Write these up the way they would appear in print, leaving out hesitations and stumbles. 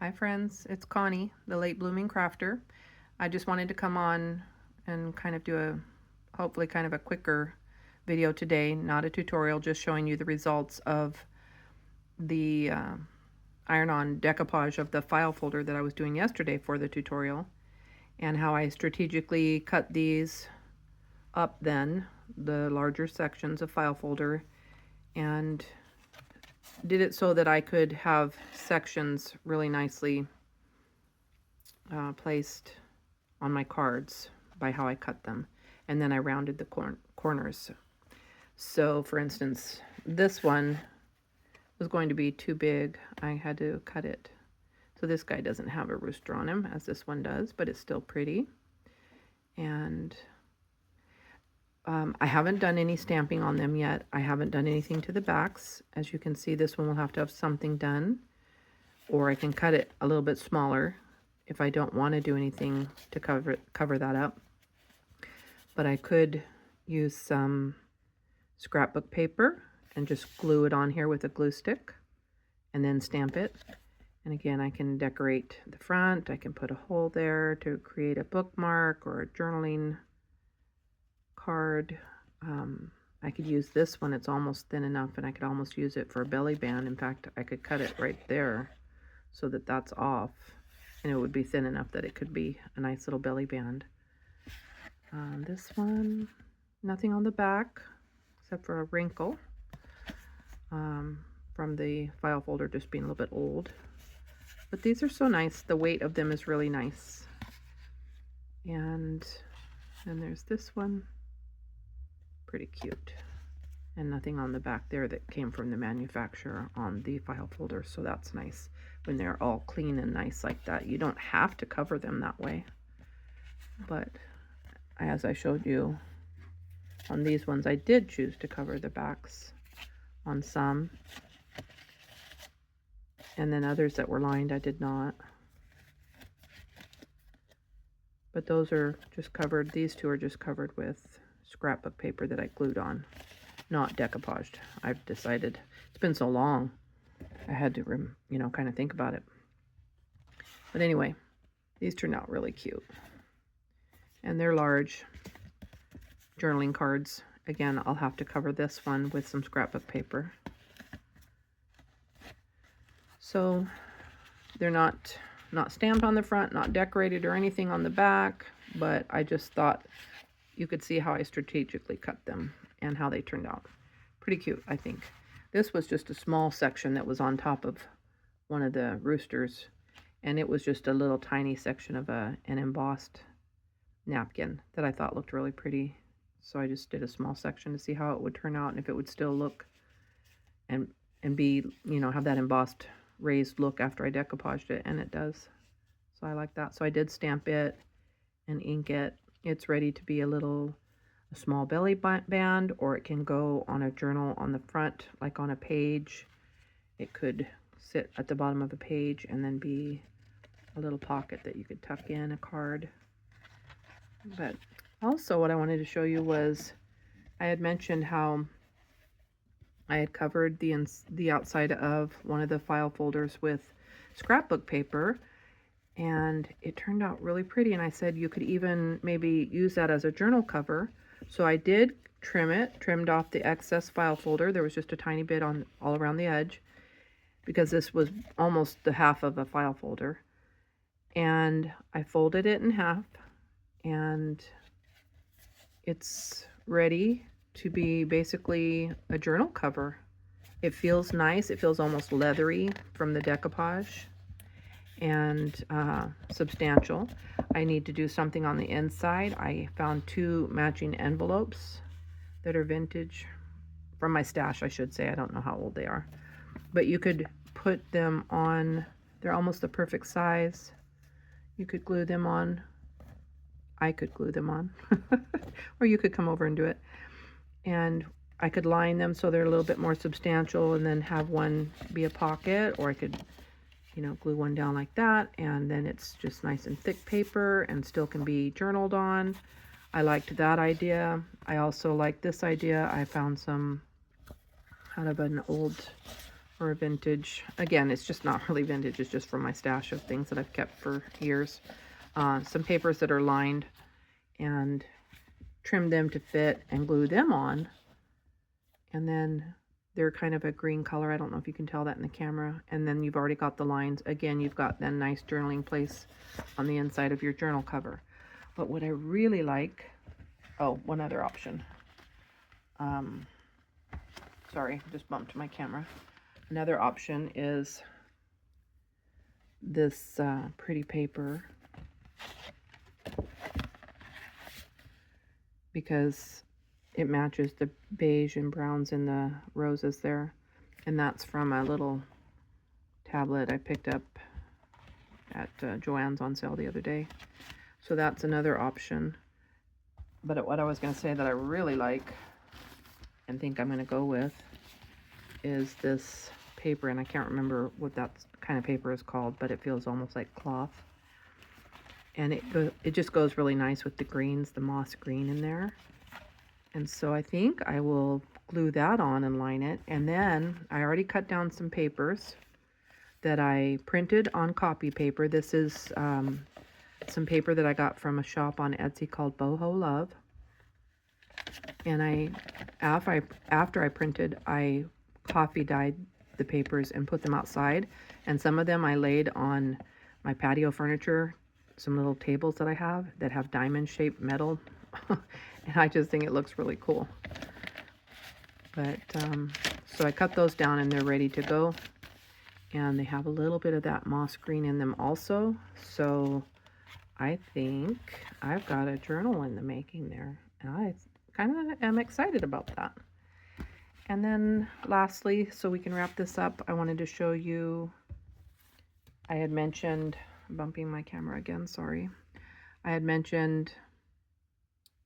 Hi friends, it's Connie, the late blooming crafter. I just wanted to come on and kind of do hopefully kind of a quicker video today, not a tutorial, just showing you the results of the iron-on decoupage of the file folder that I was doing yesterday for the tutorial, and how I strategically cut these up then, the larger sections of file folder, and did it so that I could have sections really nicely placed on my cards by how I cut them. And then I rounded the corners. So for instance, this one was going to be too big. I had to cut it. So this guy doesn't have a rooster on him as this one does, but it's still pretty. And I haven't done any stamping on them yet. I haven't done anything to the backs. As you can see, this one will have to have something done, or I can cut it a little bit smaller if I don't want to do anything to cover that up. But I could use some scrapbook paper and just glue it on here with a glue stick and then stamp it. And again, I can decorate the front. I can put a hole there to create a bookmark or a journaling card. I could use this one. It's almost thin enough, and I could almost use it for a belly band. In fact, I could cut it right there so that that's off, and it would be thin enough that it could be a nice little belly band. This one, nothing on the back except for a wrinkle from the file folder just being a little bit old. But these are so nice. The weight of them is really nice. And then there's this one, pretty cute. And nothing on the back there that came from the manufacturer on the file folder, so that's nice when they're all clean and nice like that. You don't have to cover them that way, but as I showed you on these ones, I did choose to cover the backs on some, and then others that were lined I did not. But those are just covered, these two are just covered with scrapbook paper that I glued on, not decoupaged. I've decided, it's been so long, I had to, kind of think about it. But anyway, these turned out really cute. And they're large journaling cards. Again, I'll have to cover this one with some scrapbook paper. So they're not stamped on the front, not decorated or anything on the back, but I just thought you could see how I strategically cut them and how they turned out. Pretty cute, I think. This was just a small section that was on top of one of the roosters, and it was just a little tiny section of an embossed napkin that I thought looked really pretty. So I just did a small section to see how it would turn out and if it would still look and be, have that embossed raised look after I decoupaged it, and it does. So I like that. So I did stamp it and ink it. It's ready to be a small belly band, or it can go on a journal on the front, like on a page. It could sit at the bottom of a page and then be a little pocket that you could tuck in a card. But also what I wanted to show you was, I had mentioned how I had covered the outside of one of the file folders with scrapbook paper, and it turned out really pretty. And I said you could even maybe use that as a journal cover. So I did trimmed off the excess file folder. There was just a tiny bit all around the edge, because this was almost the half of a file folder. And I folded it in half, and it's ready to be basically a journal cover. It feels nice. It feels almost leathery from the decoupage, and substantial. I need to do something on the inside. I found 2 matching envelopes that are vintage, from my stash, I should say. I don't know how old they are, but you could put them on. They're almost the perfect size. You could glue them on. I could glue them on or you could come over and do it, and I could line them so they're a little bit more substantial, and then have one be a pocket, or I could glue one down like that, and then it's just nice and thick paper and still can be journaled on. I liked that idea. I also like this idea. I found some out of an old or a vintage. Again, it's just not really vintage. It's just from my stash of things that I've kept for years. Some papers that are lined, and trim them to fit and glue them on. And then they're kind of a green color. I don't know if you can tell that in the camera. And then you've already got the lines. Again, you've got that nice journaling place on the inside of your journal cover. But what I really like, oh, one other option. Sorry, just bumped my camera. Another option is this pretty paper, because it matches the beige and browns and the roses there. And that's from a little tablet I picked up at Joann's on sale the other day. So that's another option. But what I was going to say that I really like and think I'm going to go with is this paper, and I can't remember what that kind of paper is called, but it feels almost like cloth. And it just goes really nice with the greens, the moss green in there. And so I think I will glue that on and line it. And then I already cut down some papers that I printed on copy paper. This is some paper that I got from a shop on Etsy called Boho Love. And after I printed, I coffee dyed the papers and put them outside. And some of them I laid on my patio furniture, some little tables that I have that have diamond shaped metal. And I just think it looks really cool. But so I cut those down and they're ready to go. And they have a little bit of that moss green in them also. So I think I've got a journal in the making there. And I kind of am excited about that. And then lastly, so we can wrap this up, I wanted to show you, I had mentioned, bumping my camera again, sorry. I had mentioned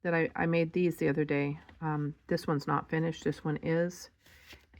that I made these the other day. This one's not finished, this one is.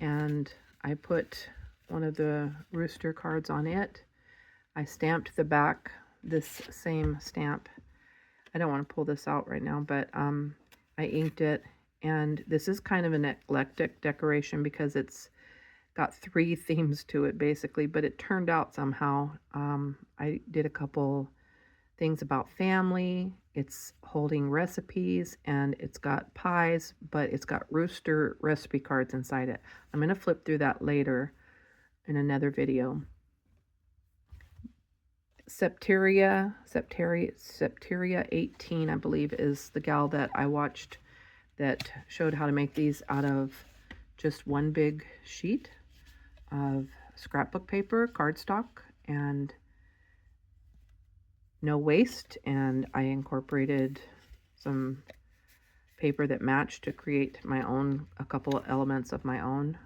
And I put one of the rooster cards on it. I stamped the back, this same stamp. I don't want to pull this out right now, but I inked it. And this is kind of an eclectic decoration because it's got 3 themes to it basically, but it turned out somehow. I did a couple things about family. It's holding recipes, and it's got pies, but it's got rooster recipe cards inside it. I'm going to flip through that later in another video. Septeria 18, I believe, is the gal that I watched that showed how to make these out of just one big sheet of scrapbook paper, cardstock, and no waste. And I incorporated some paper that matched to create my own, a couple of elements of my own.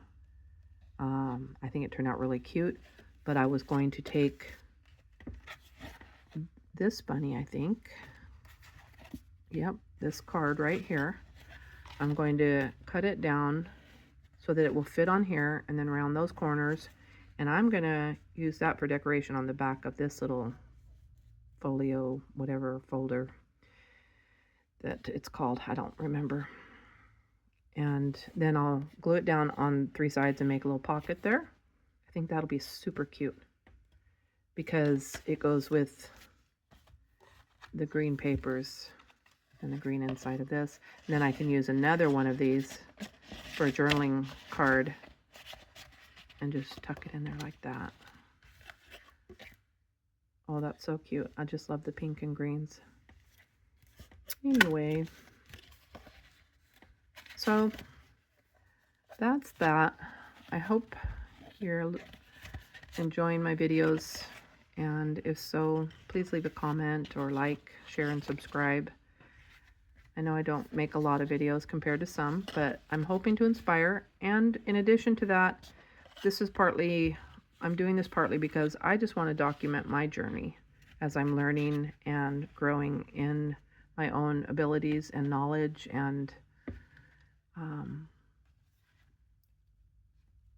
I think it turned out really cute, but I was going to take this bunny, I think. Yep, this card right here. I'm going to cut it down so that it will fit on here and then around those corners. And I'm going to use that for decoration on the back of this little folio, whatever folder that it's called. I don't remember. And then I'll glue it down on 3 sides and make a little pocket there. I think that'll be super cute because it goes with the green papers and the green inside of this. And then I can use another one of these for a journaling card and just tuck it in there like that. Oh, that's so cute. I just love the pink and greens. Anyway, so that's that. I hope you're enjoying my videos, and if so, please leave a comment or like, share, and subscribe. I know I don't make a lot of videos compared to some, but I'm hoping to inspire. And in addition to that, I'm doing this partly because I just want to document my journey as I'm learning and growing in my own abilities and knowledge. And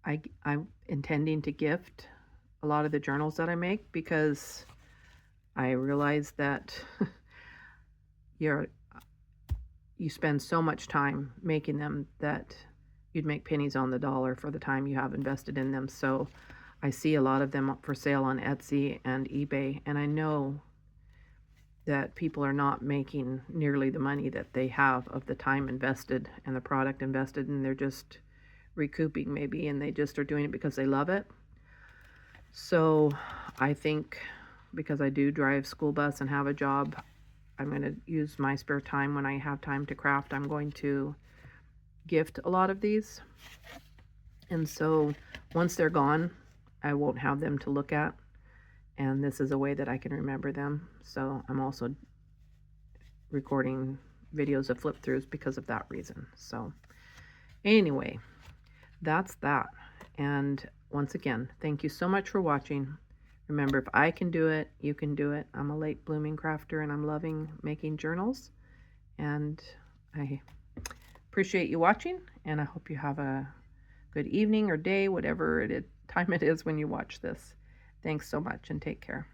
I'm intending to gift a lot of the journals that I make because I realize that you spend so much time making them that you'd make pennies on the dollar for the time you have invested in them. So I see a lot of them up for sale on Etsy and eBay, and I know that people are not making nearly the money that they have of the time invested and the product invested, and they're just recouping maybe, and they just are doing it because they love it. So I think, because I do drive school bus and have a job, I'm going to use my spare time when I have time to craft. I'm going to gift a lot of these. And so once they're gone, I won't have them to look at. And this is a way that I can remember them. So I'm also recording videos of flip throughs because of that reason. So anyway, that's that. And once again, thank you so much for watching. Remember, if I can do it, you can do it. I'm a late blooming crafter, and I'm loving making journals. And I appreciate you watching, and I hope you have a good evening or day, whatever time it is when you watch this. Thanks so much, and take care.